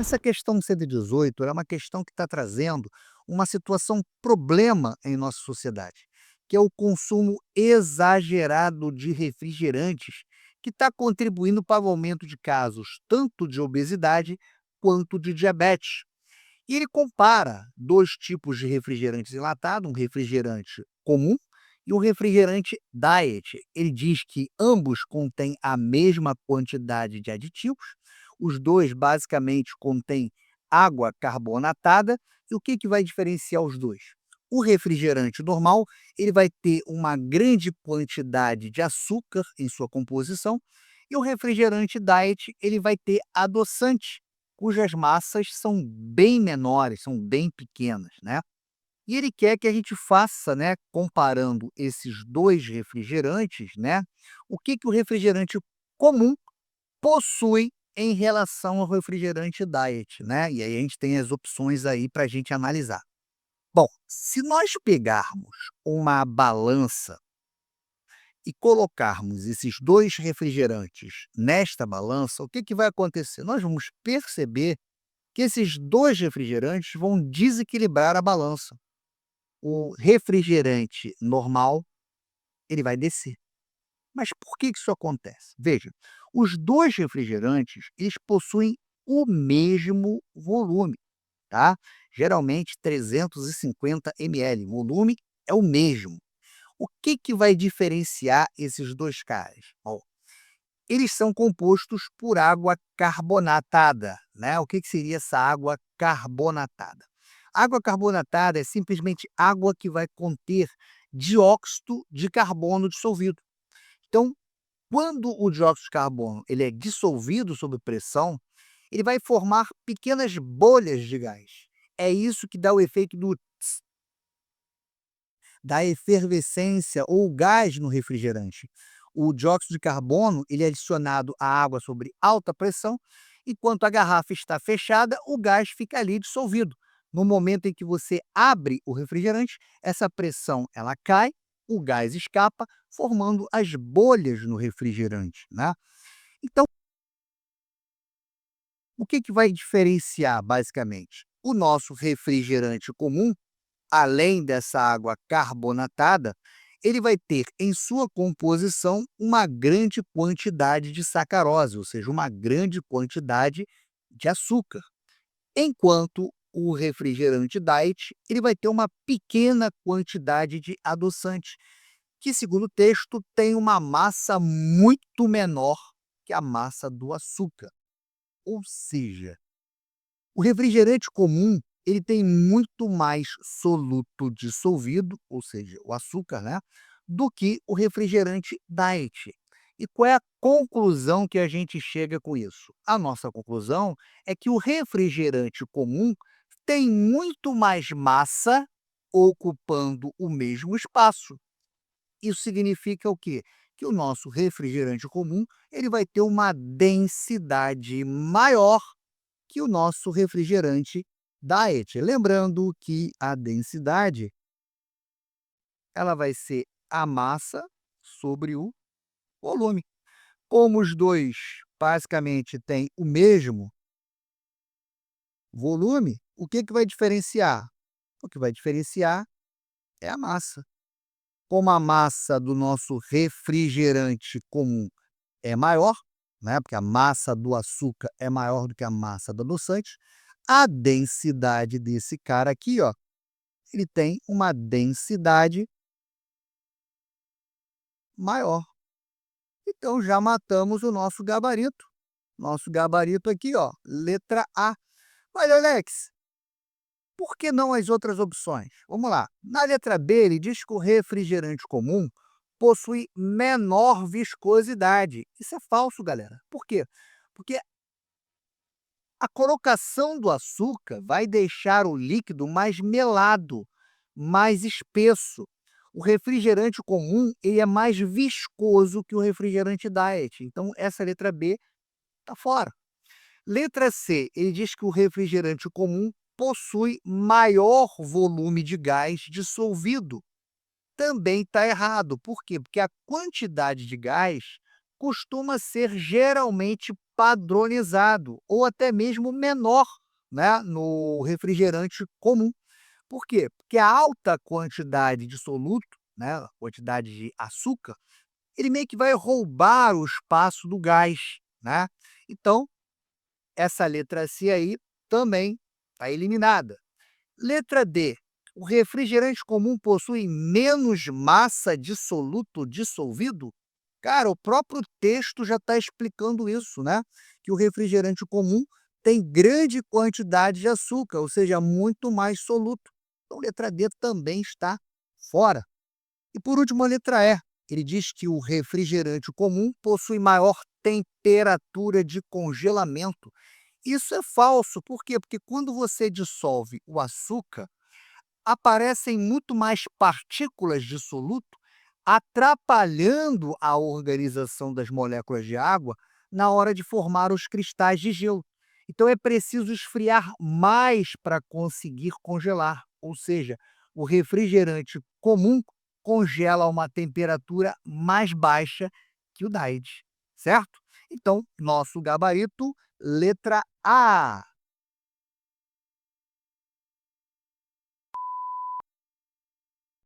Essa questão 118 é uma questão que está trazendo uma situação problema em nossa sociedade, que é o consumo exagerado de refrigerantes, que está contribuindo para o aumento de casos tanto de obesidade quanto de diabetes. E ele compara 2 tipos de refrigerantes enlatados, um refrigerante comum e um refrigerante diet. Ele diz que ambos contêm a mesma quantidade de aditivos, os 2 basicamente contêm água carbonatada, e o que que vai diferenciar os 2? O refrigerante normal, ele vai ter uma grande quantidade de açúcar em sua composição, e o refrigerante diet, ele vai ter adoçante, cujas massas são bem menores, são bem pequenas, né. E ele quer que a gente faça, né, comparando esses 2 refrigerantes, né, o que que o refrigerante comum possui em relação ao refrigerante diet, né, e aí a gente tem as opções aí para a gente analisar. Bom, se nós pegarmos uma balança e colocarmos esses 2 refrigerantes nesta balança, o que que vai acontecer? Nós vamos perceber que esses 2 refrigerantes vão desequilibrar a balança. O refrigerante normal, ele vai descer. Mas por que que isso acontece? Veja, os 2 refrigerantes, eles possuem o mesmo volume, tá? Geralmente 350 ml, o volume é o mesmo. O que que vai diferenciar esses 2 caras? Bom, eles são compostos por água carbonatada, né. O que que seria essa água carbonatada? Água carbonatada é simplesmente água que vai conter dióxido de carbono dissolvido. Então, quando o dióxido de carbono ele é dissolvido sob pressão, ele vai formar pequenas bolhas de gás. É isso que dá o efeito da efervescência ou gás no refrigerante. O dióxido de carbono ele é adicionado à água sobre alta pressão, enquanto a garrafa está fechada, o gás fica ali dissolvido. No momento em que você abre o refrigerante, essa pressão ela cai, o gás escapa, formando as bolhas no refrigerante, né? Então, o que que vai diferenciar basicamente? O nosso refrigerante comum, além dessa água carbonatada, ele vai ter em sua composição uma grande quantidade de sacarose, ou seja, uma grande quantidade de açúcar. Enquanto o refrigerante diet, ele vai ter uma pequena quantidade de adoçante, que segundo o texto tem uma massa muito menor que a massa do açúcar. Ou seja, o refrigerante comum, ele tem muito mais soluto dissolvido, ou seja, o açúcar, né, do que o refrigerante diet. E qual é a conclusão que a gente chega com isso? A nossa conclusão é que o refrigerante comum tem muito mais massa ocupando o mesmo espaço. Isso significa o quê? Que o nosso refrigerante comum, ele vai ter uma densidade maior que o nosso refrigerante diet. Lembrando que a densidade, ela vai ser a massa sobre o volume. Como os 2 basicamente têm o mesmo volume, o que que vai diferenciar? O que vai diferenciar é a massa. Como a massa do nosso refrigerante comum é maior, né, porque a massa do açúcar é maior do que a massa do adoçante, a densidade desse cara aqui, ó, ele tem uma densidade maior. Então já matamos o nosso gabarito. Nosso gabarito aqui, ó, letra A. Mas Alex, por que não as outras opções? Vamos lá. Na letra B, ele diz que o refrigerante comum possui menor viscosidade. Isso é falso, galera. Por quê? Porque a colocação do açúcar vai deixar o líquido mais melado, mais espesso. O refrigerante comum, ele é mais viscoso que o refrigerante diet. Então, essa letra B está fora. Letra C, ele diz que o refrigerante comum possui maior volume de gás dissolvido. Também está errado. Por quê? Porque a quantidade de gás costuma ser geralmente padronizado ou até mesmo menor, né, no refrigerante comum. Por quê? Porque a alta quantidade de soluto, né, a quantidade de açúcar, ele meio que vai roubar o espaço do gás, né. Então, essa letra C aí também está eliminada. Letra D, o refrigerante comum possui menos massa de soluto dissolvido? Cara, o próprio texto já está explicando isso, né? Que o refrigerante comum tem grande quantidade de açúcar, ou seja, muito mais soluto. Então, letra D também está fora. E por último, a letra E. Ele diz que o refrigerante comum possui maior temperatura de congelamento. Isso é falso. Por quê? Porque quando você dissolve o açúcar, aparecem muito mais partículas de soluto, atrapalhando a organização das moléculas de água na hora de formar os cristais de gelo. Então é preciso esfriar mais para conseguir congelar, ou seja, o refrigerante comum congela a uma temperatura mais baixa que o Diet, certo? Então, nosso gabarito, letra A.